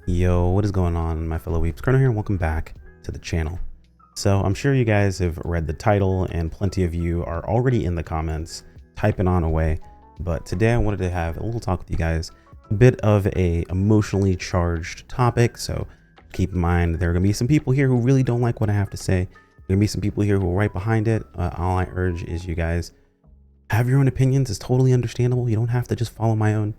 Yo, what is going on, my fellow weeps? Chrono here, and welcome back to the channel. So I'm sure you guys have read the title, and plenty of you are already in the comments typing on away. But today I wanted to have a little talk with you guys, a bit of a emotionally charged topic. So keep in mind, there are gonna be some people here who really don't like what I have to say. There are gonna be some people here who are right behind it. All I urge is you guys have your own opinions. It's totally understandable. You don't have to just follow my own.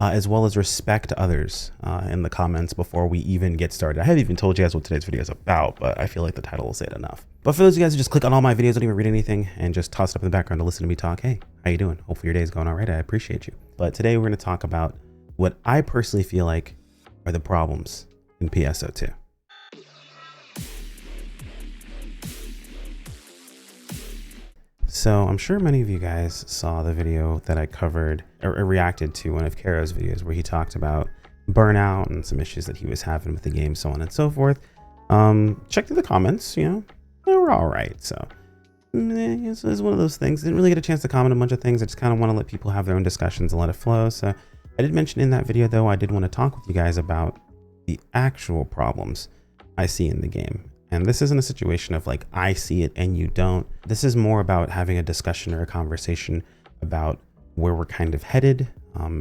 As well as respect others in the comments before we even get started. I haven't even told you guys what today's video is about, but I feel like the title will say it enough. But for those of you guys who just click on all my videos, don't even read anything, and just toss it up in the background to listen to me talk, hey, how you doing? Hopefully your day's going all right. I appreciate you. But today we're going to talk about what I personally feel like are the problems in PSO2. So I'm sure many of you guys saw the video that I covered or reacted to one of Karo's videos where he talked about burnout and some issues that he was having with the game, so on and so forth. Check through the comments, you know, they were all right. So it's one of those things. Didn't really get a chance to comment a bunch of things. I just kind of want to let people have their own discussions and let it flow. So I did mention in that video, though, I did want to talk with you guys about the actual problems I see in the game. And this isn't a situation of like, I see it and you don't. This is more about having a discussion or a conversation about where we're kind of headed,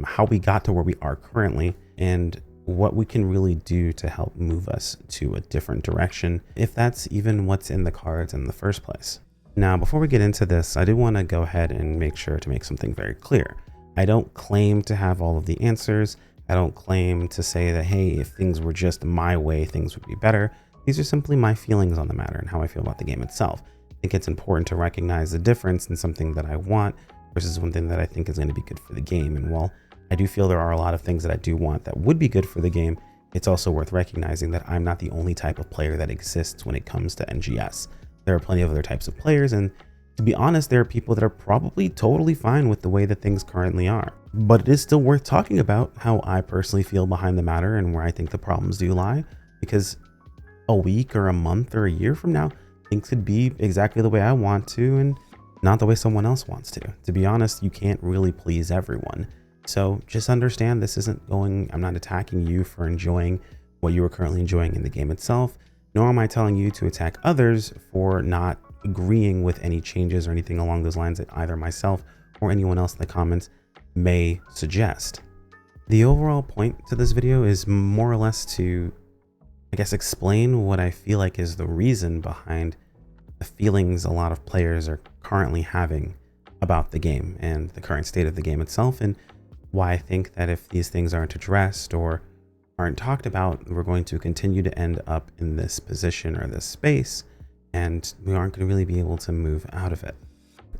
how we got to where we are currently, and what we can really do to help move us to a different direction, if that's even what's in the cards in the first place. Now, before we get into this, I do want to go ahead and make sure to make something very clear. I don't claim to have all of the answers. I don't claim to say that, hey, if things were just my way, things would be better. These are simply my feelings on the matter and how I feel about the game itself. I think it's important to recognize the difference in something that I want versus something that I think is going to be good for the game. And while I do feel there are a lot of things that I do want that would be good for the game, it's also worth recognizing that I'm not the only type of player that exists when it comes to NGS. There are plenty of other types of players, and to be honest, there are people that are probably totally fine with the way that things currently are. But it is still worth talking about how I personally feel behind the matter and where I think the problems do lie, because a week or a month or a year from now, things could be exactly the way I want to and not the way someone else wants to. To be honest, you can't really please everyone. So just understand this isn't going, I'm not attacking you for enjoying what you are currently enjoying in the game itself, nor am I telling you to attack others for not agreeing with any changes or anything along those lines that either myself or anyone else in the comments may suggest. The overall point to this video is more or less to, I guess, explain what I feel like is the reason behind the feelings a lot of players are currently having about the game and the current state of the game itself, and why I think that if these things aren't addressed or aren't talked about, we're going to continue to end up in this position or this space, and we aren't going to really be able to move out of it.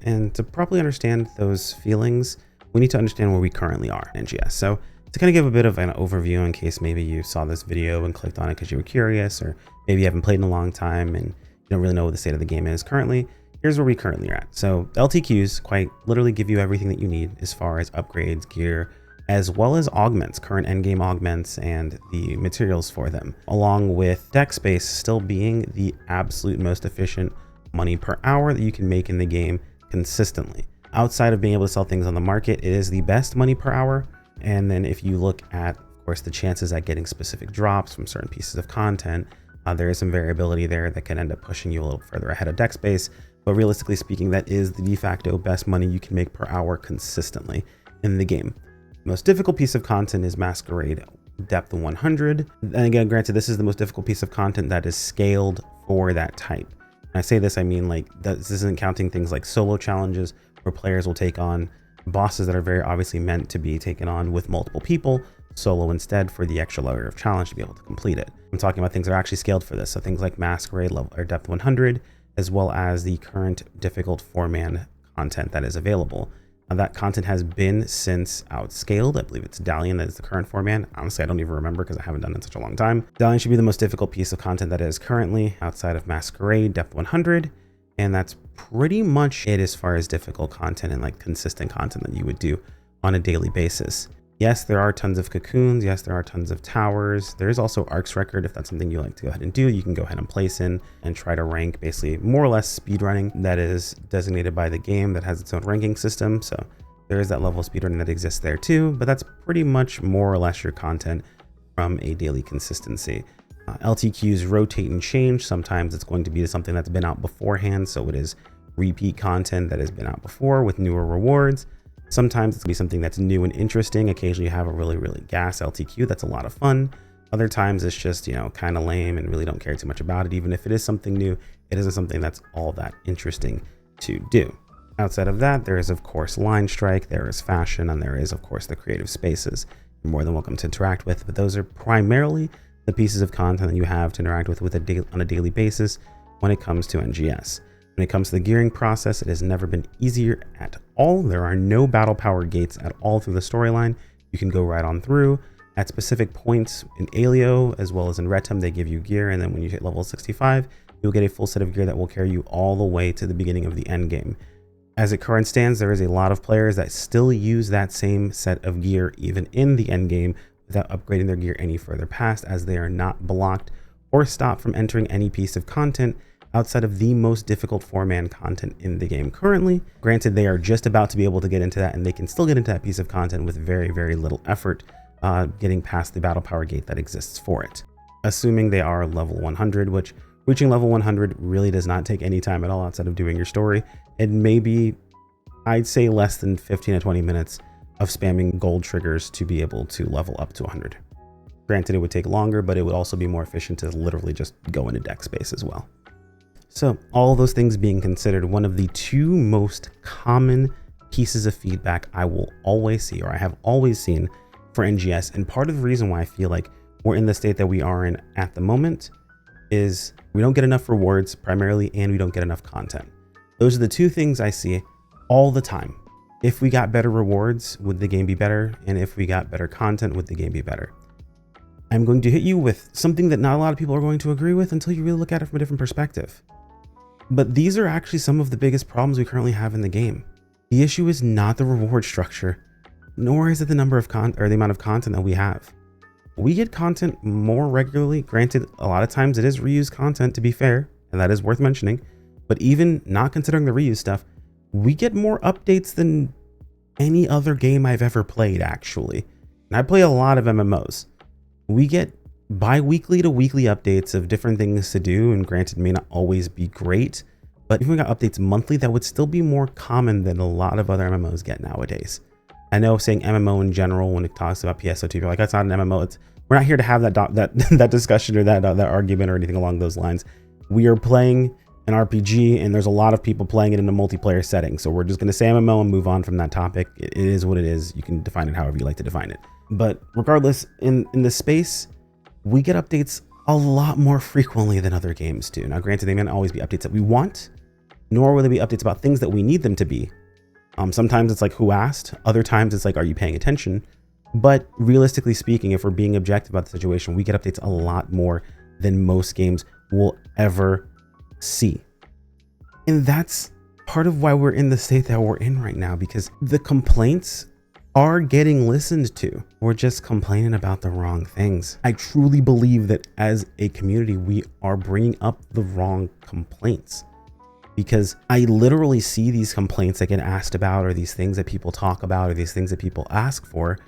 And to properly understand those feelings, we need to understand where we currently are in NGS. So to kind of give a bit of an overview in case maybe you saw this video and clicked on it because you were curious, or maybe you haven't played in a long time and you don't really know what the state of the game is currently, here's where we currently are at. So LTQs quite literally give you everything that you need as far as upgrades, gear, as well as augments, current endgame augments and the materials for them, along with deck space still being the absolute most efficient money per hour that you can make in the game consistently. Outside of being able to sell things on the market, it is the best money per hour. And then if you look at, of course, the chances at getting specific drops from certain pieces of content, there is some variability there that can end up pushing you a little further ahead of deck space. But realistically speaking, that is the de facto best money you can make per hour consistently in the game. The most difficult piece of content is Masquerade Depth 100. And again, granted, this is the most difficult piece of content that is scaled for that type. When I say this, I mean like this isn't counting things like solo challenges where players will take on bosses that are very obviously meant to be taken on with multiple people, solo instead, for the extra layer of challenge to be able to complete it. I'm talking about things that are actually scaled for this. So things like Masquerade level or Depth 100, as well as the current difficult 4-man content that is available. That content has been since outscaled. I believe it's Dalian that is the current 4-man. Honestly, I don't even remember because I haven't done it in such a long time. Dalian should be the most difficult piece of content that is currently outside of Masquerade Depth 100. And that's pretty much it as far as difficult content and like consistent content that you would do on a daily basis. Yes, there are tons of cocoons. Yes, there are tons of towers. There is also Ark's record. If that's something you like to go ahead and do, you can go ahead and place in and try to rank basically more or less speedrunning that is designated by the game that has its own ranking system. So there is that level of speedrunning that exists there too, but that's pretty much more or less your content from a daily consistency. LTQs rotate and change. Sometimes it's going to be something that's been out beforehand, so it is repeat content that has been out before with newer rewards. Sometimes it's gonna be something that's new and interesting. Occasionally you have a really gas LTQ that's a lot of fun. Other times it's just, you know, kind of lame and really don't care too much about it. Even if it is something new, it isn't something that's all that interesting to do. Outside of that, there is of course line strike, there is fashion, and there is of course the creative spaces you're more than welcome to interact with. But those are primarily the pieces of content that you have to interact with on a daily basis when it comes to NGS. When it comes to the gearing process, it has never been easier at all. There are no battle power gates at all through the storyline. You can go right on through. At specific points in Alio as well as in Retum, they give you gear, and then when you hit level 65, you'll get a full set of gear that will carry you all the way to the beginning of the end game. As it currently stands, there is a lot of players that still use that same set of gear even in the end game without upgrading their gear any further past, as they are not blocked or stopped from entering any piece of content outside of the most difficult 4-man content in the game currently. Granted, they are just about to be able to get into that, and they can still get into that piece of content with very little effort, getting past the battle power gate that exists for it. Assuming they are level 100, which reaching level 100 really does not take any time at all outside of doing your story. It may be, I'd say, less than 15 to 20 minutes of spamming gold triggers to be able to level up to 100. Granted, it would take longer, but it would also be more efficient to literally just go into deck space as well. So all those things being considered, one of the two most common pieces of feedback I will always see, or I have always seen for NGS, and part of the reason why I feel like we're in the state that we are in at the moment, is we don't get enough rewards primarily, and we don't get enough content. Those are the two things I see all the time. If we got better rewards, would the game be better? And if we got better content, would the game be better? I'm going to hit you with something that not a lot of people are going to agree with until you really look at it from a different perspective. But these are actually some of the biggest problems we currently have in the game. The issue is not the reward structure, nor is it the number of the amount of content that we have. We get content more regularly. Granted, a lot of times it is reused content, to be fair, and that is worth mentioning. But even not considering the reuse stuff, we get more updates than any other game I've ever played, actually. And I play a lot of MMOs. We get bi-weekly to weekly updates of different things to do, and granted, may not always be great, but if we got updates monthly, that would still be more common than a lot of other MMOs get nowadays. I know saying MMO in general, when it talks about PSO2, you're like, that's not an MMO. We're not here to have that discussion or that argument or anything along those lines. We are playing an RPG, and there's a lot of people playing it in a multiplayer setting. So we're just going to say MMO and move on from that topic. It is what it is. You can define it however you like to define it. But regardless, in this space, we get updates a lot more frequently than other games do. Now, granted, they may not always be updates that we want, nor will they be updates about things that we need them to be. Sometimes it's like, who asked? Other times it's like, are you paying attention? But realistically speaking, if we're being objective about the situation, we get updates a lot more than most games will ever see. And that's part of why we're in the state that we're in right now, because the complaints are getting listened to. We're just complaining about the wrong things. I truly believe that as a community, we are bringing up the wrong complaints, because I literally see these complaints that get asked about, or these things that people talk about, or these things that people ask for.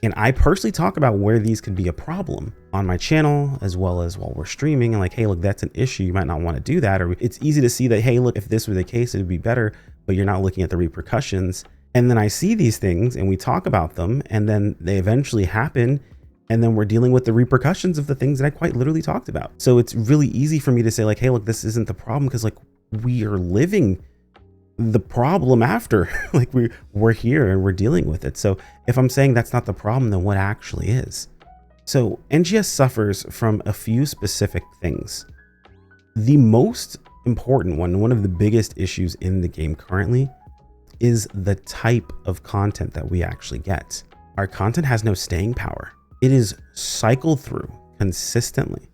And I personally talk about where these could be a problem on my channel, as well as while we're streaming, and like, hey, look, that's an issue. You might not want to do that. Or it's easy to see that, hey, look, if this were the case, it would be better, but you're not looking at the repercussions. And then I see these things and we talk about them, and then they eventually happen. And then we're dealing with the repercussions of the things that I quite literally talked about. So it's really easy for me to say like, hey, look, this isn't the problem, because like we are living the problem after. Like we're here and we're dealing with it. So if I'm saying that's not the problem, then what actually is? So NGS suffers from a few specific things. The most important one of the biggest issues in the game currently, is the type of content that we actually get. Our content has no staying power. It is cycled through consistently.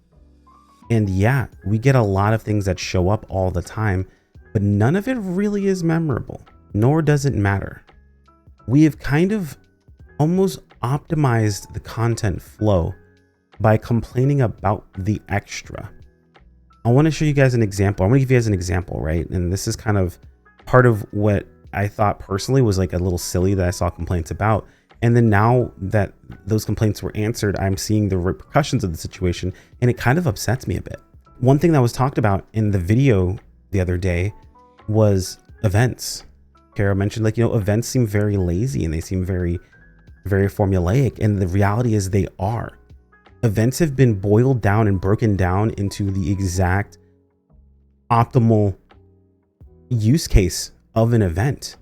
And yeah, we get a lot of things that show up all the time, but none of it really is memorable, nor does it matter. We have kind of almost optimized the content flow by complaining about the extra. I want to show you guys an example. I want to give you guys an example, right? And this is kind of part of what I thought personally was like a little silly that I saw complaints about. And then now that those complaints were answered, I'm seeing the repercussions of the situation, and it kind of upsets me a bit. One thing that was talked about in the video the other day was events. Kara mentioned, like, events seem very lazy and they seem very, very formulaic. And the reality is they are. Events have been boiled down and broken down into the exact optimal use case of an event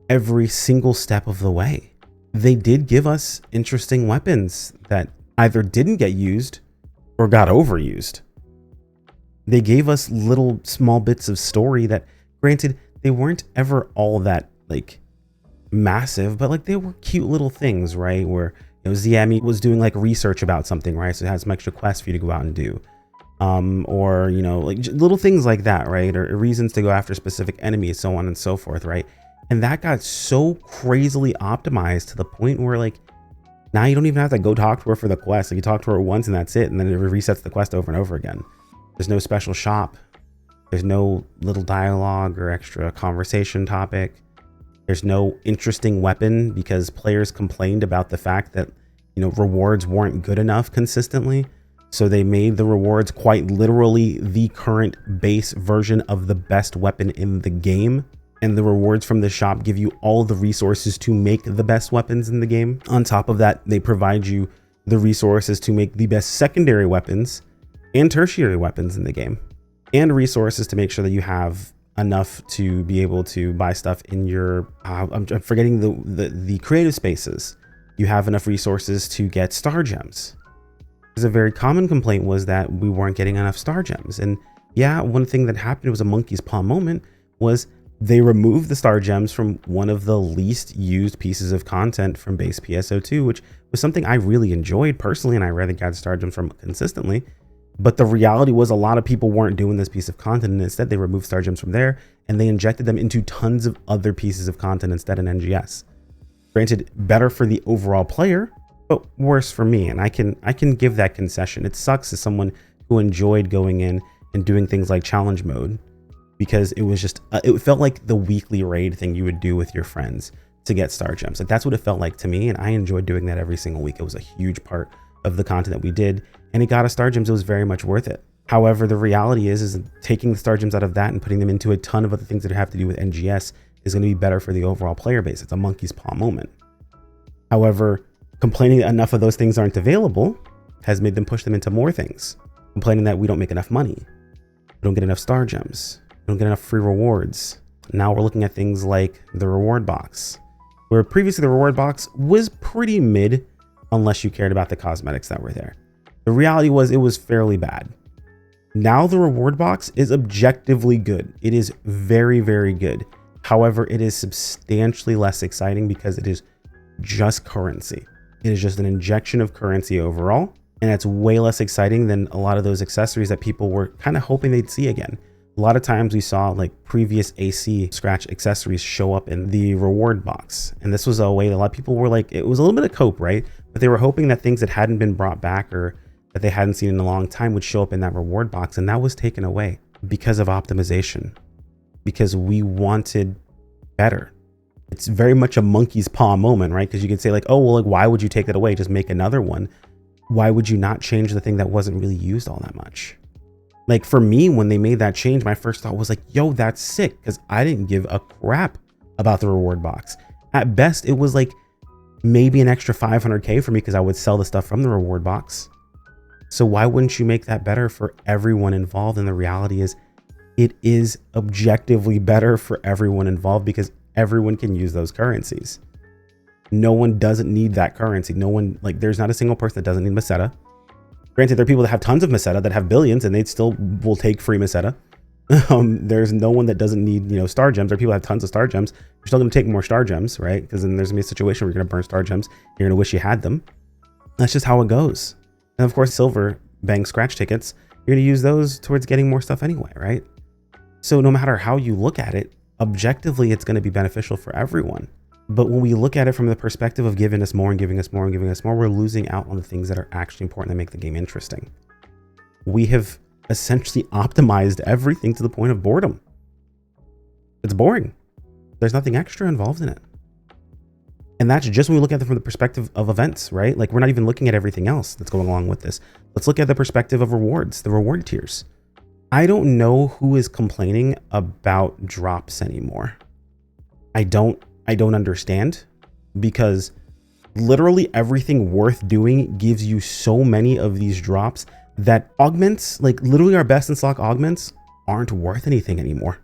every single step of the way. They did give us interesting weapons that either didn't get used or got overused. They gave us little small bits of story that, granted, they weren't ever all that like massive, but like they were cute little things, right? Where Ziemi was doing like research about something, right? So it has some extra quests for you to go out and do. Or, like little things like that, right? Or reasons to go after specific enemies, so on and so forth, right? And that got so crazily optimized to the point where like now you don't even have to go talk to her for the quest. Like you talk to her once and that's it. And then it resets the quest over and over again. There's no special shop. There's no little dialogue or extra conversation topic. There's no interesting weapon because players complained about the fact that, rewards weren't good enough consistently. So they made the rewards quite literally the current base version of the best weapon in the game. And the rewards from the shop give you all the resources to make the best weapons in the game. On top of that, they provide you the resources to make the best secondary weapons and tertiary weapons in the game, and resources to make sure that you have enough to be able to buy stuff in your, I'm forgetting the creative spaces. You have enough resources to get star gems. Because a very common complaint was that we weren't getting enough star gems. And yeah, one thing that happened was a monkey's paw moment was they removed the star gems from one of the least used pieces of content from base PSO2, which was something I really enjoyed personally, and I rather got star gems from consistently. But the reality was a lot of people weren't doing this piece of content, and instead they removed star gems from there and they injected them into tons of other pieces of content instead in NGS. Granted, better for the overall player, but worse for me. And I can give that concession. It sucks as someone who enjoyed going in and doing things like challenge mode, because it was just, it felt like the weekly raid thing you would do with your friends to get star gems. Like that's what it felt like to me. And I enjoyed doing that every single week. It was a huge part of the content that we did, and it got us star gems. It was very much worth it. However, the reality is taking the star gems out of that and putting them into a ton of other things that have to do with NGS is going to be better for the overall player base. It's a monkey's paw moment. However, complaining that enough of those things aren't available has made them push them into more things. Complaining that we don't make enough money, we don't get enough star gems, we don't get enough free rewards. Now we're looking at things like the reward box, where previously the reward box was pretty mid unless you cared about the cosmetics that were there. The reality was it was fairly bad. Now the reward box is objectively good. It is very, very good. However, it is substantially less exciting because it is just currency. It is just an injection of currency overall, and it's way less exciting than a lot of those accessories that people were kind of hoping they'd see again. A lot of times we saw like previous AC scratch accessories show up in the reward box. And this was a way that a lot of people were like, it was a little bit of cope, right? But they were hoping that things that hadn't been brought back or that they hadn't seen in a long time would show up in that reward box. And that was taken away because of optimization, because we wanted better. It's very much a monkey's paw moment, right? Because you could say like, oh, well, like, why would you take that away? Just make another one. Why would you not change the thing that wasn't really used all that much? Like for me, when they made that change, my first thought was like, yo, that's sick. Because I didn't give a crap about the reward box. At best, it was like maybe an extra 500K for me because I would sell the stuff from the reward box. So why wouldn't you make that better for everyone involved? And the reality is it is objectively better for everyone involved because everyone can use those currencies. No one doesn't need that currency. No one, like there's not a single person that doesn't need Meseta. Granted, there are people that have tons of Meseta that have billions and they still will take free Meseta. There's no one that doesn't need, star gems. There are people that have tons of star gems. You're still going to take more star gems, right? Because then there's going to be a situation where you're going to burn star gems. You're going to wish you had them. That's just how it goes. And of course, silver bang scratch tickets, you're going to use those towards getting more stuff anyway, right? So no matter how you look at it, objectively, it's going to be beneficial for everyone. But when we look at it from the perspective of giving us more and giving us more and giving us more, we're losing out on the things that are actually important that make the game interesting. We have essentially optimized everything to the point of boredom. It's boring. There's nothing extra involved in it. And that's just when we look at it from the perspective of events, right? Like we're not even looking at everything else that's going along with this. Let's look at the perspective of rewards, the reward tiers. I don't know who is complaining about drops anymore. I don't understand, because literally everything worth doing gives you so many of these drops that augments, like literally our best in slot augments, aren't worth anything anymore.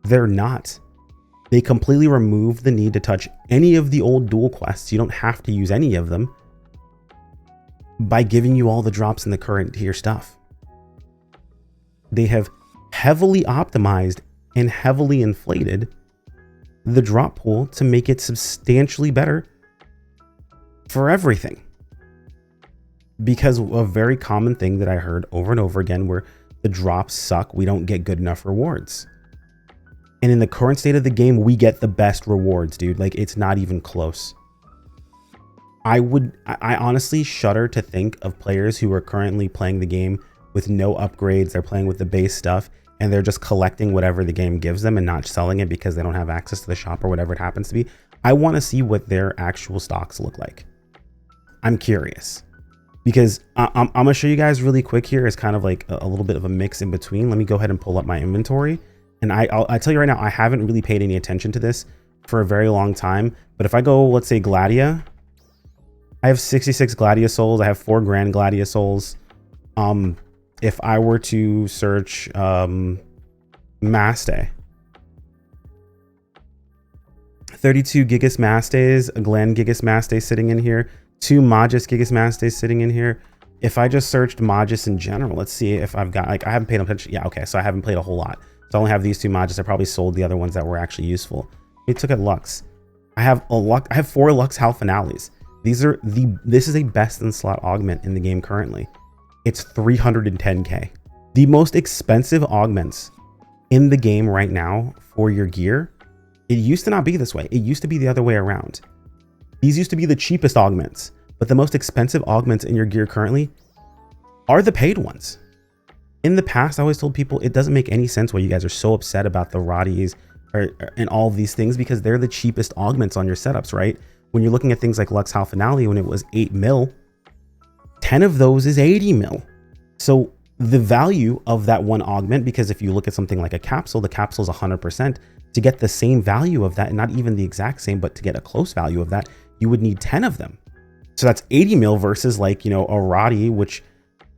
They're not. They completely remove the need to touch any of the old dual quests. You don't have to use any of them by giving you all the drops in the current tier stuff. They have heavily optimized and heavily inflated the drop pool to make it substantially better for everything. Because a very common thing that I heard over and over again, where the drops suck, we don't get good enough rewards. And in the current state of the game, we get the best rewards, dude. Like, it's not even close. I honestly shudder to think of players who are currently playing the game with no upgrades. They're playing with the base stuff, and they're just collecting whatever the game gives them and not selling it because they don't have access to the shop or whatever it happens to be. I want to see what their actual stocks look like. I'm curious, because I'm going to show you guys really quick here. It's kind of like a little bit of a mix in between. Let me go ahead and pull up my inventory. And I'll tell you right now, I haven't really paid any attention to this for a very long time. But if I go, let's say Gladia, I have 66 Gladia souls. I have 4 Grand Gladia souls. If I were to search Maste, 32 Gigas Mastes, a Glen Gigas Maste sitting in here, 2 Magis Gigas Mastes sitting in here. If I just searched Magis in general, let's see if I've got, like, I haven't paid attention. Yeah, okay, so I haven't played a whole lot. So I only have these 2 Magis. I probably sold the other ones that were actually useful. It took at Lux. I have 4 Lux Hal Finales. This is a best in slot augment in the game currently. It's 310k. The most expensive augments in the game right now for your gear, it used to not be this way. It used to be the other way around. These used to be the cheapest augments, but the most expensive augments in your gear currently are the paid ones. In the past, I always told people it doesn't make any sense why you guys are so upset about the Roddies and all of these things, because they're the cheapest augments on your setups, right? When you're looking at things like Lux Hal Finale, when it was 8 mil, 10 of those is 80 mil. So the value of that one augment, because if you look at something like a capsule, the capsule is 100%. To get the same value of that, and not even the exact same, but to get a close value of that, you would need 10 of them. So that's 80 mil versus, like, you know, a Roddy, which,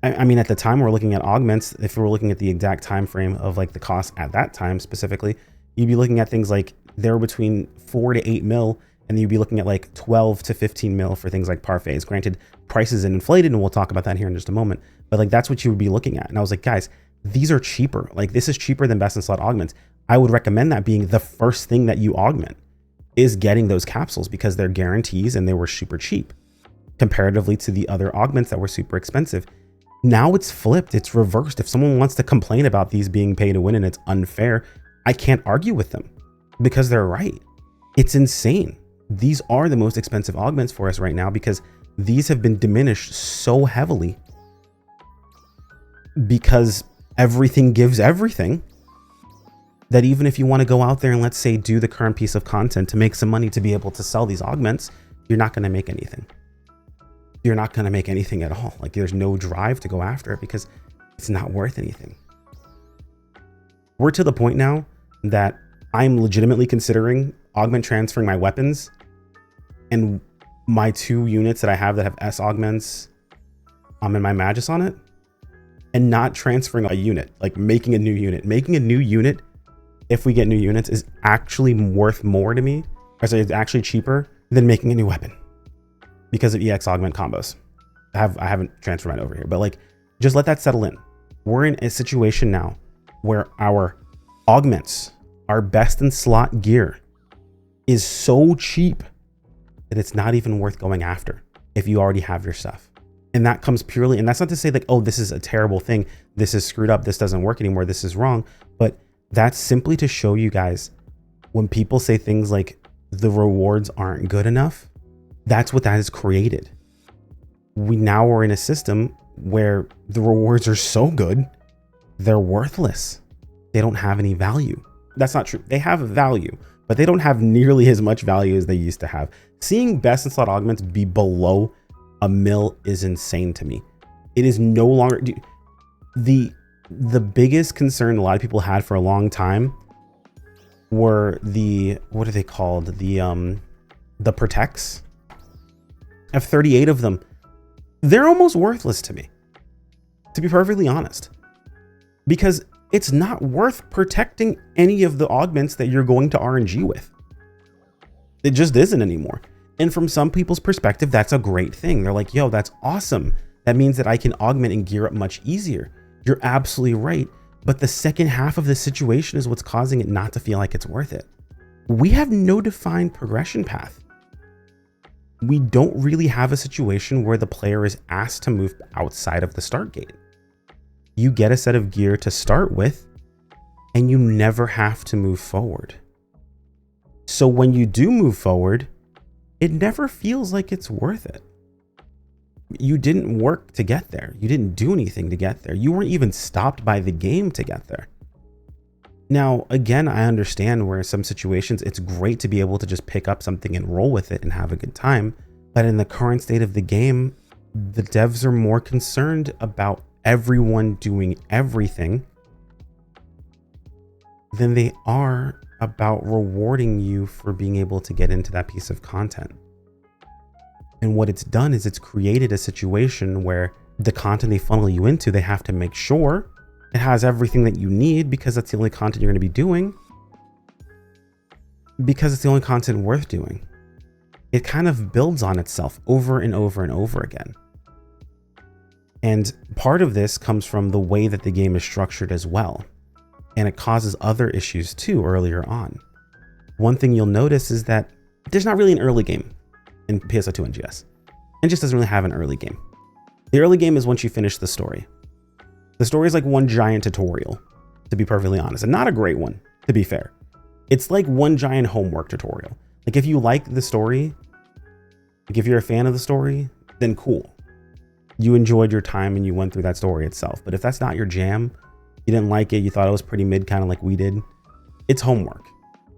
I mean, at the time we're looking at augments, if we're looking at the exact time frame of like the cost at that time specifically, you'd be looking at things like they're between 4 to 8 mil, and you'd be looking at like 12 to 15 mil for things like parfaits. Granted, prices are inflated, and we'll talk about that here in just a moment, but like that's what you would be looking at. And I was like, guys, these are cheaper. Like, this is cheaper than best in slot augments. I would recommend that being the first thing that you augment, is getting those capsules, because they're guarantees and they were super cheap comparatively to the other augments that were super expensive. Now it's flipped, it's reversed. If someone wants to complain about these being pay to win and it's unfair, I can't argue with them, because they're right. It's insane. These are the most expensive augments for us right now, because these have been diminished so heavily, because everything gives everything, that even if you want to go out there and, let's say, do the current piece of content to make some money to be able to sell these augments, you're not going to make anything. You're not going to make anything at all. Like, there's no drive to go after it, because it's not worth anything. We're to the point now that I'm legitimately considering augment transferring my weapons and my 2 units that I have that have S augments and my Magis on it, and not transferring a unit, like making a new unit. Making a new unit, if we get new units, is actually worth more to me, or sorry, it's actually cheaper than making a new weapon, because of EX augment combos. I haven't transferred mine over here, but like, just let that settle in. We're in a situation now where our augments, our best in slot gear, is so cheap that it's not even worth going after if you already have your stuff. And that comes purely, and that's not to say like, oh, this is a terrible thing, this is screwed up, this doesn't work anymore, this is wrong, but that's simply to show you guys, when people say things like the rewards aren't good enough, that's what that has created. We now are in a system where the rewards are so good, they're worthless. They don't have any value. That's not true. They have a value, but they don't have nearly as much value as they used to have. Seeing best in slot augments be below a mil is insane to me. It is no longer, dude, the biggest concern a lot of people had for a long time were the, what are they called? The protects. I have 38 of them. They're almost worthless to me, to be perfectly honest, because it's not worth protecting any of the augments that you're going to RNG with. It just isn't anymore. And from some people's perspective, that's a great thing. They're like, yo, that's awesome. That means that I can augment and gear up much easier. You're absolutely right. But the second half of the situation is what's causing it not to feel like it's worth it. We have no defined progression path. We don't really have a situation where the player is asked to move outside of the start gate. You get a set of gear to start with, and you never have to move forward. So when you do move forward, it never feels like it's worth it. You didn't work to get there. You didn't do anything to get there. You weren't even stopped by the game to get there. Now, again, I understand where in some situations it's great to be able to just pick up something and roll with it and have a good time. But in the current state of the game, the devs are more concerned about everyone doing everything than they are about rewarding you for being able to get into that piece of content. And what it's done is it's created a situation where the content they funnel you into, they have to make sure it has everything that you need because that's the only content you're going to be doing, because it's the only content worth doing. It kind of builds on itself over and over and over again. And part of this comes from the way that the game is structured as well. And it causes other issues too earlier on. One thing you'll notice is that there's not really an early game in PSO2NGS. It just doesn't really have an early game. The early game is once you finish the story. The story is like one giant tutorial, to be perfectly honest, and not a great one, to be fair. It's like one giant homework tutorial. Like if you like the story, like if you're a fan of the story, then cool. You enjoyed your time and you went through that story itself. But if that's not your jam, you didn't like it, you thought it was pretty mid, kind of like we did, it's homework.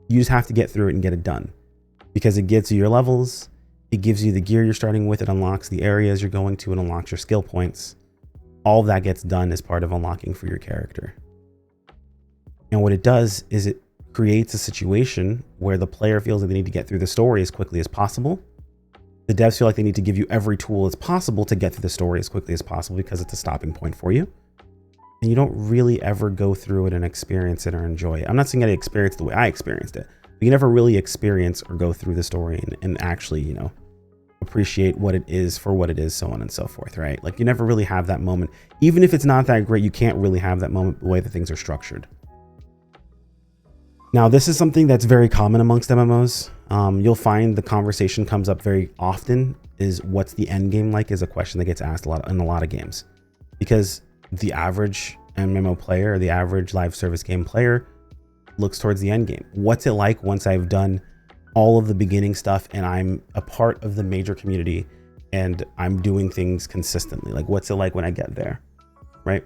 You just have to get through it and get it done because it gets you your levels. It gives you the gear you're starting with. It unlocks the areas you're going to and unlocks your skill points. All of that gets done as part of unlocking for your character. And what it does is it creates a situation where the player feels that they need to get through the story as quickly as possible. The devs feel like they need to give you every tool as possible to get through the story as quickly as possible because it's a stopping point for you. And you don't really ever go through it and experience it or enjoy it. I'm not saying that I experienced the way I experienced it, but you never really experience or go through the story and actually, you know, appreciate what it is for what it is, so on and so forth, right? Like you never really have that moment. Even if it's not that great, you can't really have that moment the way that things are structured. Now, this is something that's very common amongst MMOs. You'll find the conversation comes up very often is what's the end game like is a question that gets asked a lot in a lot of games, because the average MMO player or the average live service game player looks towards the end game. What's it like once I've done all of the beginning stuff and I'm a part of the major community and I'm doing things consistently? Like, what's it like when I get there, right?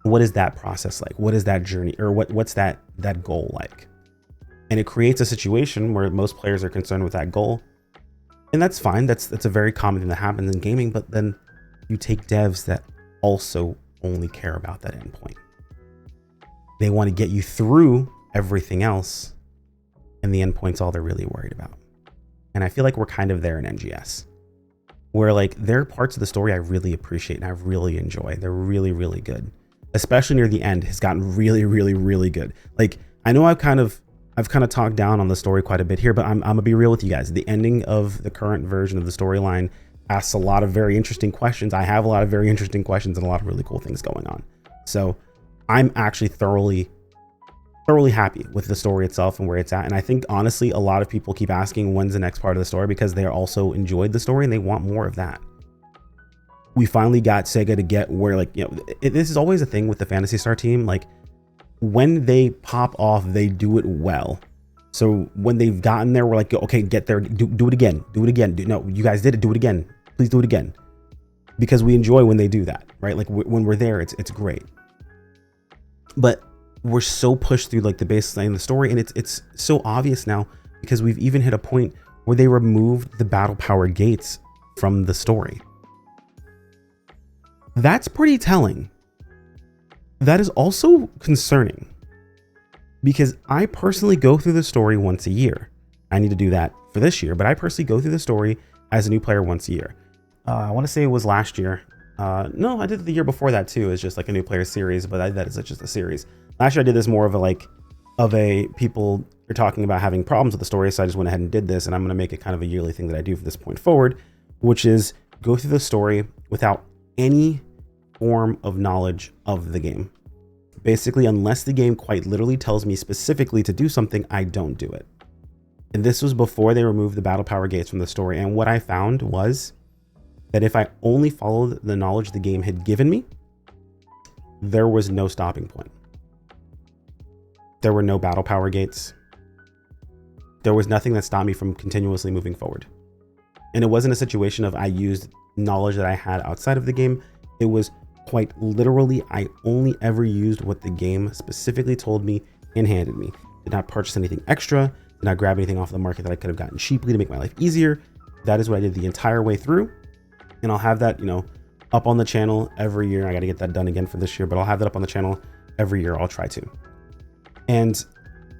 What is that process like? What is that journey, or what's that goal like? And it creates a situation where most players are concerned with that goal, and that's fine. That's a very common thing that happens in gaming. But then you take devs that also only care about that endpoint. They want to get you through everything else, and the endpoint's all they're really worried about. And I feel like we're kind of there in NGS, where like there are parts of the story I really appreciate and I really enjoy. They're really, really good. Especially near the end, has gotten really, really, really good. Like I know I've kind of talked down on the story quite a bit here, but I'm gonna be real with you guys. The ending of the current version of the storyline asks a lot of very interesting questions. I have a lot of very interesting questions and a lot of really cool things going on. So I'm actually thoroughly happy with the story itself and where it's at. And I think honestly, a lot of people keep asking when's the next part of the story because they also enjoyed the story and they want more of that. We finally got Sega to get where, like, you know, this is always a thing with the Phantasy Star team. Like when they pop off, they do it well. So when they've gotten there, we're like, okay, get there, do it again, no, you guys did it, do it again, please do it again, because we enjoy when they do that, right? Like when we're there, it's great. But we're so pushed through like the baseline of the story, and it's so obvious now because we've even hit a point where they removed the battle power gates from the story. That's pretty telling. That is also concerning because I personally go through the story once a year. I need to do that for this year, but I personally go through the story as a new player once a year. I want to say it was last year. No, I did it the year before that too. It's just like a new player series, but that is just a series. Last year I did this more of a people are talking about having problems with the story, so I just went ahead and did this, and I'm going to make it kind of a yearly thing that I do from this point forward, which is go through the story without any form of knowledge of the game. Basically, unless the game quite literally tells me specifically to do something, I don't do it. And this was before they removed the battle power gates from the story. And what I found was that if I only followed the knowledge the game had given me, there was no stopping point. There were no battle power gates. There was nothing that stopped me from continuously moving forward. And it wasn't a situation of I used knowledge that I had outside of the game. It was quite literally, I only ever used what the game specifically told me and handed me. Did not purchase anything extra, did not grab anything off the market that I could have gotten cheaply to make my life easier. That is what I did the entire way through. And I'll have that, up on the channel every year. I got to get that done again for this year, but I'll have that up on the channel every year. I'll try to. And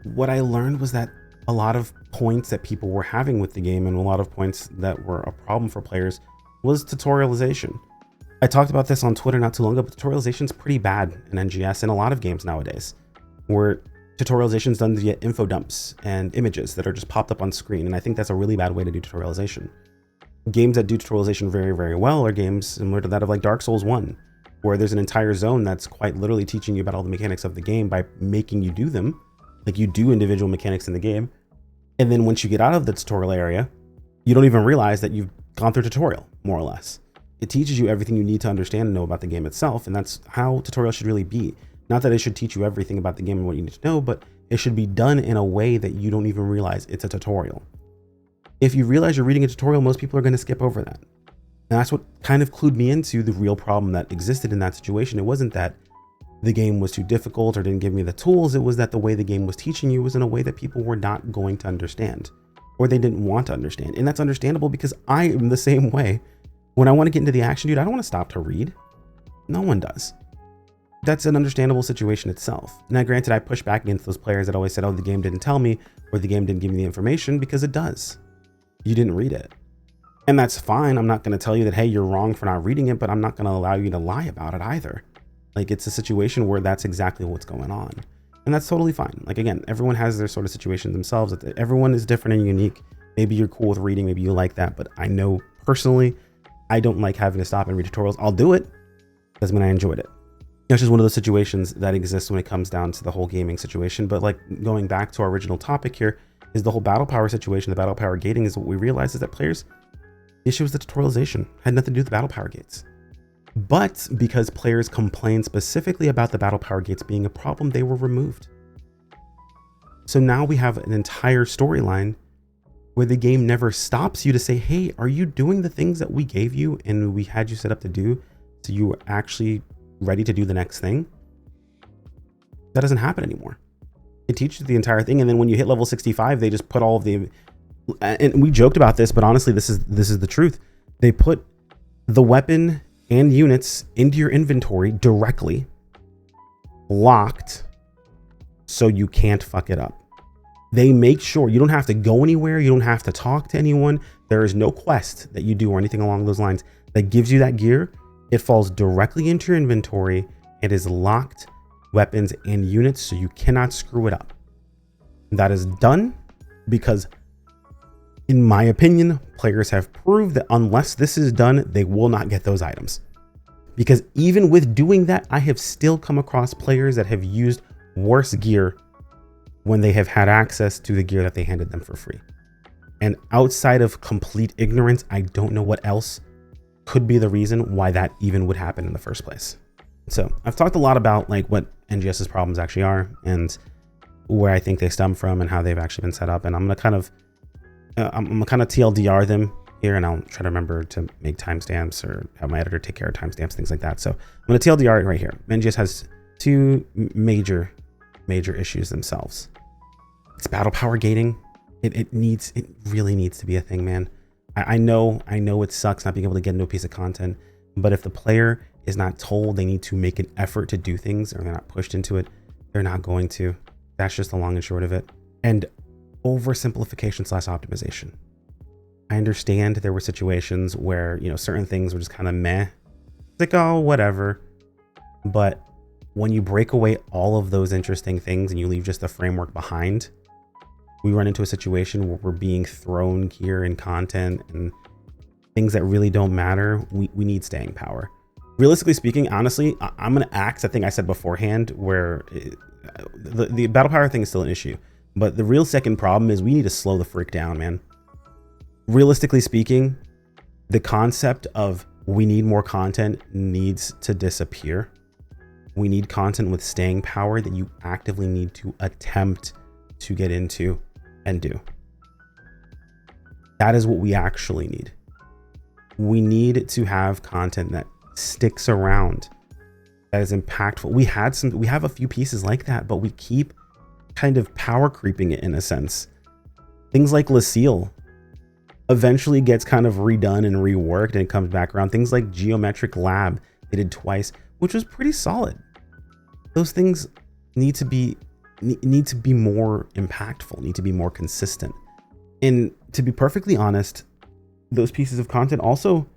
what I learned was that a lot of points that people were having with the game and a lot of points that were a problem for players was tutorialization. I talked about this on Twitter not too long ago, but tutorialization is pretty bad in NGS and a lot of games nowadays, where tutorialization is done via info dumps and images that are just popped up on screen. And I think that's a really bad way to do tutorialization. Games that do tutorialization very, very well are games similar to that of like Dark Souls 1, where there's an entire zone that's quite literally teaching you about all the mechanics of the game by making you do them. Like you do individual mechanics in the game. And then once you get out of the tutorial area, you don't even realize that you've gone through a tutorial, more or less. It teaches you everything you need to understand and know about the game itself. And that's how tutorials should really be. Not that it should teach you everything about the game and what you need to know, but it should be done in a way that you don't even realize it's a tutorial. If you realize you're reading a tutorial, most people are going to skip over that. And that's what kind of clued me into the real problem that existed in that situation. It wasn't that the game was too difficult or didn't give me the tools. It was that the way the game was teaching you was in a way that people were not going to understand, or they didn't want to understand. And that's understandable because I am the same way. When I want to get into the action, dude, I don't want to stop to read. No one does. That's an understandable situation itself. Now, granted, I push back against those players that always said, oh, the game didn't tell me, or the game didn't give me the information, because it does. You didn't read it. And that's fine. I'm not going to tell you that, hey, you're wrong for not reading it, but I'm not going to allow you to lie about it either. Like, it's a situation where that's exactly what's going on. And that's totally fine. Like, again, everyone has their sort of situations themselves. Everyone is different and unique. Maybe you're cool with reading, maybe you like that, but I know personally, I don't like having to stop and read tutorials. I'll do it. Doesn't mean I enjoyed it. It's just one of those situations that exists when it comes down to the whole gaming situation. But like going back to our original topic here is the whole battle power situation. The battle power gating is what we realized is that players' issue was the tutorialization. Had nothing to do with the battle power gates. But because players complained specifically about the battle power gates being a problem, they were removed. So now we have an entire storyline where the game never stops you to say, hey, are you doing the things that we gave you and we had you set up to do so you were actually ready to do the next thing? That doesn't happen anymore. It teaches you the entire thing, and then when you hit level 65, they just put all of the, and we joked about this, but honestly, this is the truth. They put the weapon and units into your inventory directly, locked, so you can't fuck it up. They make sure you don't have to go anywhere. You don't have to talk to anyone. There is no quest that you do or anything along those lines that gives you that gear. It falls directly into your inventory. It is locked weapons and units, so you cannot screw it up. That is done because, in my opinion, players have proved that unless this is done, they will not get those items. Because even with doing that, I have still come across players that have used worse gear when they have had access to the gear that they handed them for free. And outside of complete ignorance, I don't know what else could be the reason why that even would happen in the first place. So I've talked a lot about like what NGS's problems actually are and where I think they stem from and how they've actually been set up. And I'm gonna kind of TLDR them here, and I'll try to remember to make timestamps or have my editor take care of timestamps, things like that. So I'm gonna TLDR it right here. NGS has two major major issues themselves. It's battle power gating. It really needs to be a thing, man. I know it sucks not being able to get into a piece of content, but if the player is not told they need to make an effort to do things, or they're not pushed into it, they're not going to. That's just the long and short of it. And oversimplification / optimization. I understand there were situations where, you know, certain things were just kind of meh. It's like, oh, whatever. But when you break away all of those interesting things and you leave just the framework behind, we run into a situation where we're being thrown gear and content and things that really don't matter. We need staying power. Realistically speaking, honestly, I'm going to axe, I think I said beforehand, where the battle power thing is still an issue. But the real second problem is we need to slow the freak down, man. Realistically speaking, the concept of we need more content needs to disappear. We need content with staying power that you actively need to attempt to get into and do. That is what we actually need. We need to have content that sticks around, that is impactful. We have a few pieces like that, but we keep kind of power creeping it in a sense. Things like Lucille eventually gets kind of redone and reworked and it comes back around. Things like Geometric Lab, they did twice, which was pretty solid. Those things need to be more impactful, need to be more consistent. And to be perfectly honest, those pieces of content also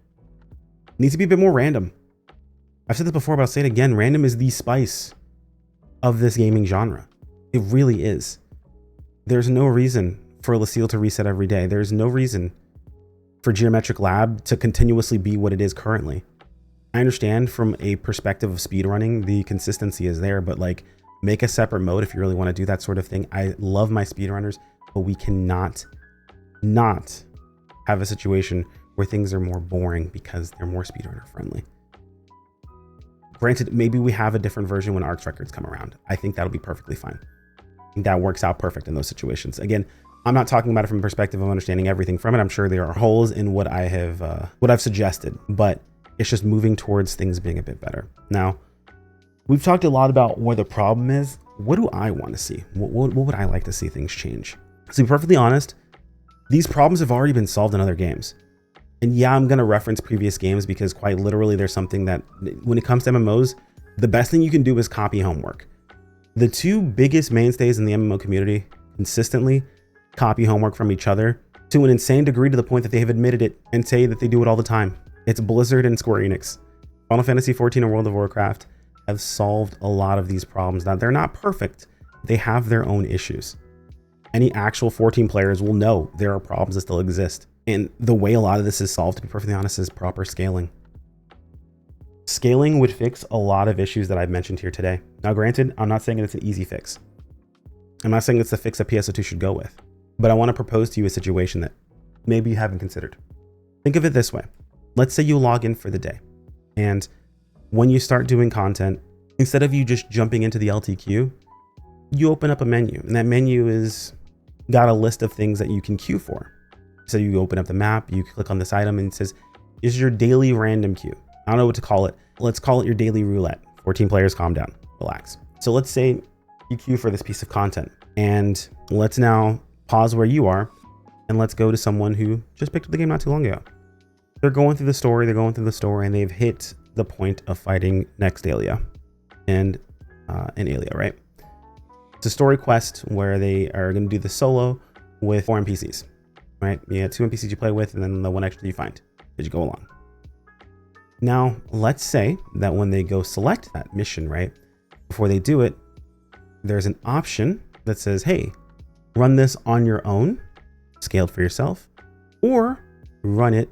need to be a bit more random. I've said this before, but I'll say it again. Random is the spice of this gaming genre. It really is. There's no reason for Lucille to reset every day. There's no reason for Geometric Lab to continuously be what it is currently. I understand from a perspective of speedrunning, the consistency is there, but like, make a separate mode if you really want to do that sort of thing. I love my speedrunners, but we cannot not have a situation where things are more boring because they're more speedrunner friendly. Granted, maybe we have a different version when ARC's records come around. I think that'll be perfectly fine. I think that works out perfect in those situations. Again, I'm not talking about it from a perspective of understanding everything from it. I'm sure there are holes in what I've suggested, but it's just moving towards things being a bit better. Now, we've talked a lot about where the problem is. What do I want to see? What would I like to see things change? To be perfectly honest, these problems have already been solved in other games. And yeah, I'm going to reference previous games because quite literally there's something that when it comes to MMOs, the best thing you can do is copy homework. The two biggest mainstays in the MMO community consistently copy homework from each other to an insane degree, to the point that they have admitted it and say that they do it all the time. It's Blizzard and Square Enix. Final Fantasy 14 and World of Warcraft have solved a lot of these problems. Now, they're not perfect. They have their own issues. Any actual 14 players will know there are problems that still exist. And the way a lot of this is solved, to be perfectly honest, is proper scaling. Scaling would fix a lot of issues that I've mentioned here today. Now, granted, I'm not saying it's an easy fix. I'm not saying it's the fix that PSO2 should go with, but I want to propose to you a situation that maybe you haven't considered. Think of it this way. Let's say you log in for the day, and when you start doing content, instead of you just jumping into the LTQ, you open up a menu, and that menu is got a list of things that you can queue for. So you open up the map, you click on this item, and it says, is your daily random queue. I don't know what to call it. Let's call it your daily roulette. 14 players, calm down, relax. So let's say you queue for this piece of content, and let's now pause where you are, and let's go to someone who just picked up the game not too long ago. They're going through the story, and they've hit the point of fighting Nextalia and Alia, right? It's a story quest where they are going to do the solo with 4 NPCs, right? You have 2 NPCs you play with, and then the 1 extra you find as you go along. Now, let's say that when they go select that mission, right, before they do it, there's an option that says, hey, run this on your own, scaled for yourself, or run it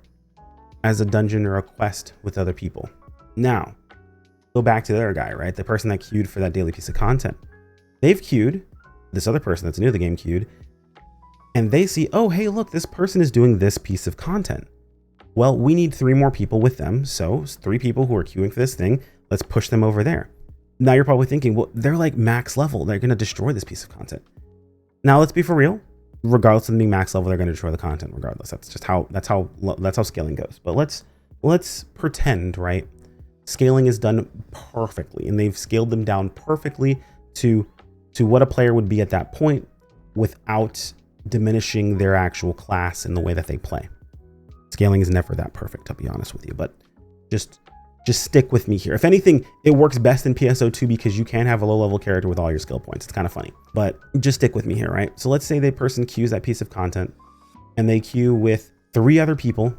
as a dungeon or a quest with other people. Now, go back to the other guy, right? The person that queued for that daily piece of content. They've queued, this other person that's new to the game queued, and they see, oh, hey, look, this person is doing this piece of content. Well, we need 3 more people with them. So 3 people who are queuing for this thing, let's push them over there. Now you're probably thinking, well, they're like max level. They're going to destroy this piece of content. Now let's be for real. Regardless of them being max level, they're going to destroy the content regardless. That's just that's how scaling goes. But let's pretend, right? Scaling is done perfectly, and they've scaled them down perfectly to to what a player would be at that point without diminishing their actual class in the way that they play. Scaling is never that perfect, I'll be honest with you, but just stick with me here. If anything, it works best in PSO2 because you can have a low level character with all your skill points. It's kind of funny, but just stick with me here, right? So let's say the person queues that piece of content and they queue with 3 other people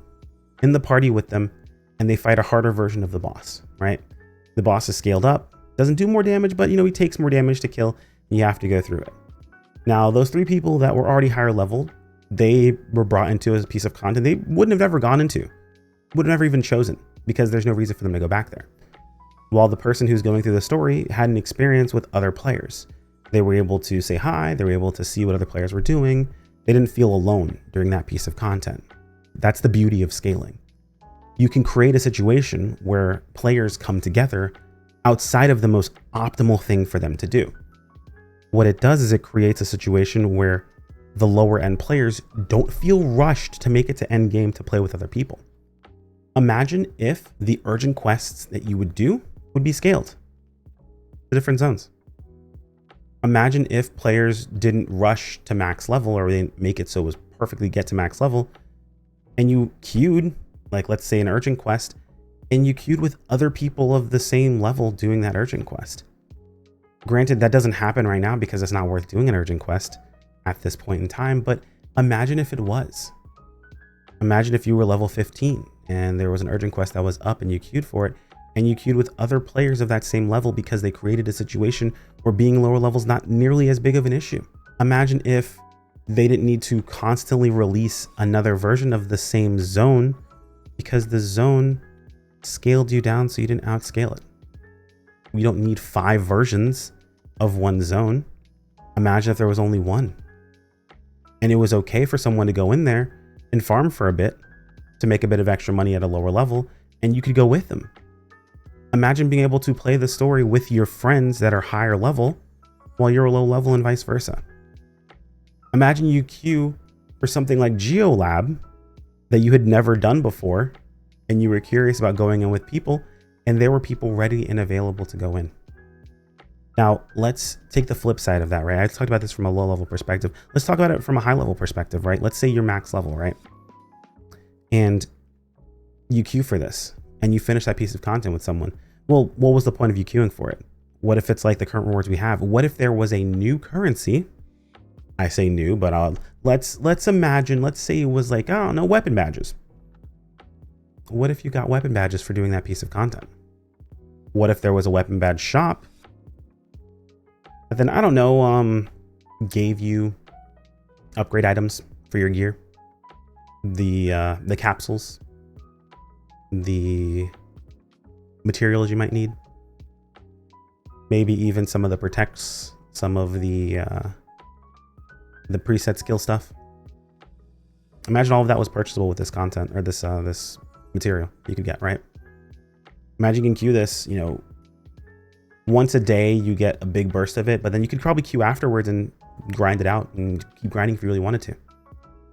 in the party with them, and they fight a harder version of the boss, right? The boss is scaled up, doesn't do more damage, but he takes more damage to kill, and you have to go through it. Now, those 3 people that were already higher leveled, they were brought into a piece of content they wouldn't have ever gone into, would have never even chosen, because there's no reason for them to go back there. While the person who's going through the story had an experience with other players. They were able to say hi, they were able to see what other players were doing. They didn't feel alone during that piece of content. That's the beauty of scaling. You can create a situation where players come together outside of the most optimal thing for them to do. What it does is it creates a situation where the lower end players don't feel rushed to make it to end game to play with other people. Imagine if the urgent quests that you would do would be scaled to different zones. Imagine if players didn't rush to max level, or they didn't make it so it was perfectly get to max level, and you queued, like let's say an urgent quest, and you queued with other people of the same level doing that urgent quest. Granted, that doesn't happen right now because it's not worth doing an urgent quest at this point in time, but imagine if it was. Imagine if you were level 15 and there was an urgent quest that was up and you queued for it, and you queued with other players of that same level because they created a situation where being lower level is not nearly as big of an issue. Imagine if they didn't need to constantly release another version of the same zone because the zone scaled you down so you didn't outscale it. You don't need 5 versions of one zone. Imagine if there was only one. And it was okay for someone to go in there and farm for a bit to make a bit of extra money at a lower level, and you could go with them. Imagine being able to play the story with your friends that are higher level while you're low level and vice versa. Imagine you queue for something like GeoLab that you had never done before, and you were curious about going in with people, and there were people ready and available to go in. Now, let's take the flip side of that, right? I talked about this from a low level perspective. Let's talk about it from a high level perspective, right? Let's say you're max level, right? And you queue for this and you finish that piece of content with someone. Well, what was the point of you queuing for it? What if it's like the current rewards we have? What if there was a new currency? I say new, but let's imagine, let's say it was like, I don't know, weapon badges. What if you got weapon badges for doing that piece of content? What if there was a weapon badge shop that then, I don't know, gave you upgrade items for your gear, the capsules, the materials you might need, maybe even some of the protects, some of the preset skill stuff. Imagine all of that was purchasable with this content, or this material you could get, right? Imagine you can queue this, once a day you get a big burst of it, but then you could probably queue afterwards and grind it out and keep grinding if you really wanted to.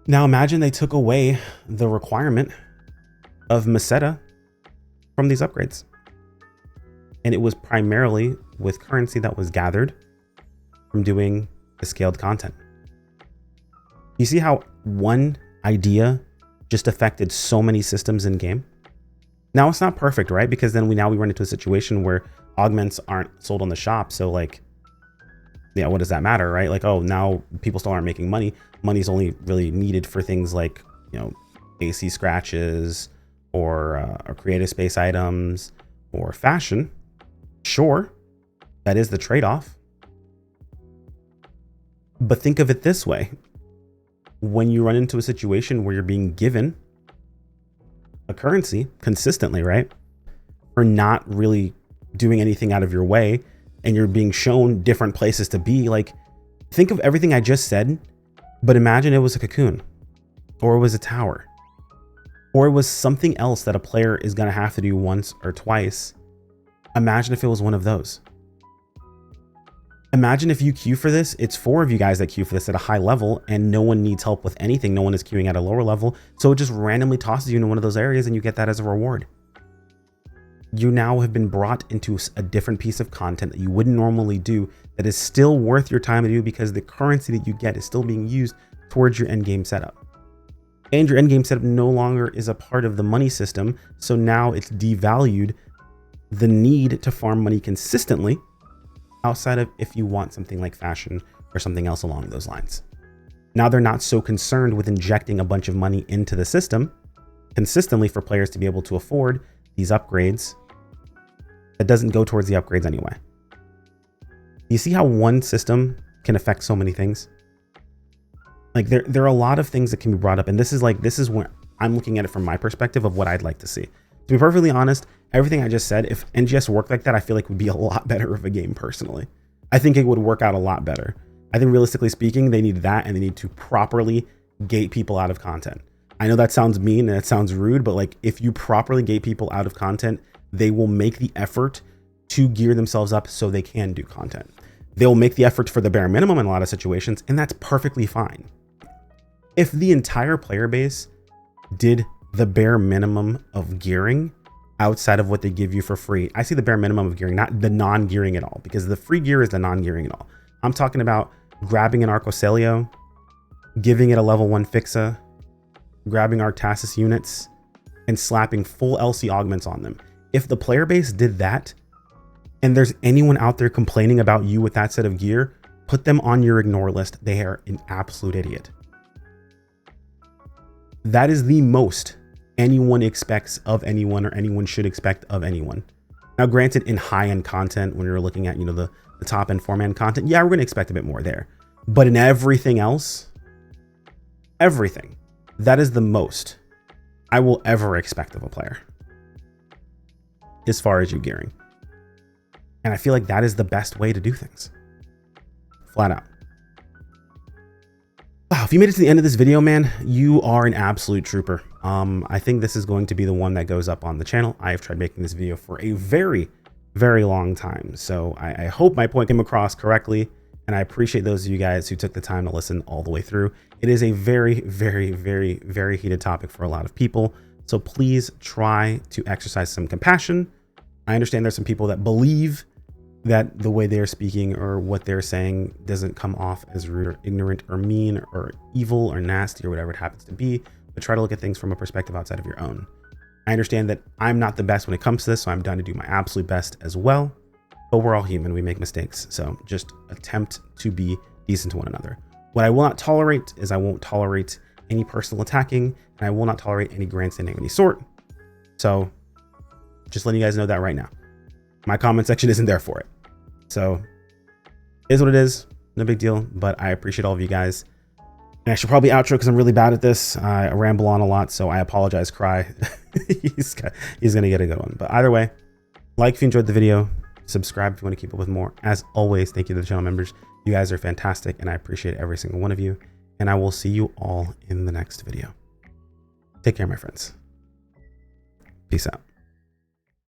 Now imagine they took away the requirement of Meseta from these upgrades, and it was primarily with currency that was gathered from doing the scaled content. You see how one idea just affected so many systems in game? Now it's not perfect, right? Because then we run into a situation where augments aren't sold on the shop. So like, yeah, what does that matter, right? Like, oh, now people still aren't making money. Money's only really needed for things like, AC scratches or creative space items or fashion. Sure, that is the trade-off. But think of it this way. When you run into a situation where you're being given a currency consistently, right, for not really doing anything out of your way, and you're being shown different places to be, like, think of everything I just said, but imagine it was a cocoon, or it was a tower, or it was something else that a player is going to have to do once or twice. Imagine if it was one of those. Imagine if you queue for this, it's 4 of you guys that queue for this at a high level, and no one needs help with anything. No one is queuing at a lower level. So it just randomly tosses you into one of those areas and you get that as a reward. you now have been brought into a different piece of content that you wouldn't normally do, that is still worth your time to do because the currency that you get is still being used towards your end game setup. And your end game setup no longer is a part of the money system. So now it's devalued the need to farm money consistently outside of if you want something like fashion or something else along those lines. Now they're not so concerned with injecting a bunch of money into the system consistently for players to be able to afford these upgrades that doesn't go towards the upgrades anyway. You see how one system can affect so many things? Like there are a lot of things that can be brought up, and this is when I'm looking at it from my perspective of what I'd like to see. To be perfectly honest, everything I just said, if NGS worked like that, I feel like would be a lot better of a game personally. I think it would work out a lot better. I think realistically speaking, they need that, and they need to properly gate people out of content. I know that sounds mean and it sounds rude, but like if you properly gate people out of content, they will make the effort to gear themselves up so they can do content. They'll make the effort for the bare minimum in a lot of situations, and that's perfectly fine. If the entire player base did the bare minimum of gearing outside of what they give you for free, I see the bare minimum of gearing, not the non-gearing at all, because the free gear is the non-gearing at all. I'm talking about grabbing an Arcocelio, giving it a level 1 Fixa, grabbing Artasis units, and slapping full LC augments on them. If the player base did that, and there's anyone out there complaining about you with that set of gear, put them on your ignore list. They are an absolute idiot. That is the most anyone expects of anyone, or anyone should expect of anyone. Now, granted, in high-end content, when you're looking at, the top-end 4-man content, yeah, we're going to expect a bit more there. But in everything else, everything, that is the most I will ever expect of a player as far as you gearing. And I feel like that is the best way to do things. Flat out. Wow, if you made it to the end of this video, man, you are an absolute trooper. I think this is going to be the one that goes up on the channel. I have tried making this video for a very, very long time. So I hope my point came across correctly. And I appreciate those of you guys who took the time to listen all the way through. It is a very, very, very, very heated topic for a lot of people. So please try to exercise some compassion. I understand there's some people that believe that the way they're speaking or what they're saying doesn't come off as rude or ignorant or mean or evil or nasty or whatever it happens to be, but try to look at things from a perspective outside of your own. I understand that I'm not the best when it comes to this, so I'm down to do my absolute best as well, but we're all human, we make mistakes. So just attempt to be decent to one another. What I will not tolerate is I won't tolerate any personal attacking, and I will not tolerate any grandstanding of any sort. So just letting you guys know that right now. My comment section isn't there for it. So it is what it is. No big deal, but I appreciate all of you guys. And I should probably outro because I'm really bad at this. I ramble on a lot, so I apologize, Cry. he's going to get a good one. But either way, like if you enjoyed the video, subscribe if you want to keep up with more. As always, thank you to the channel members. You guys are fantastic, and I appreciate every single one of you. And I will see you all in the next video. Take care, my friends. Peace out.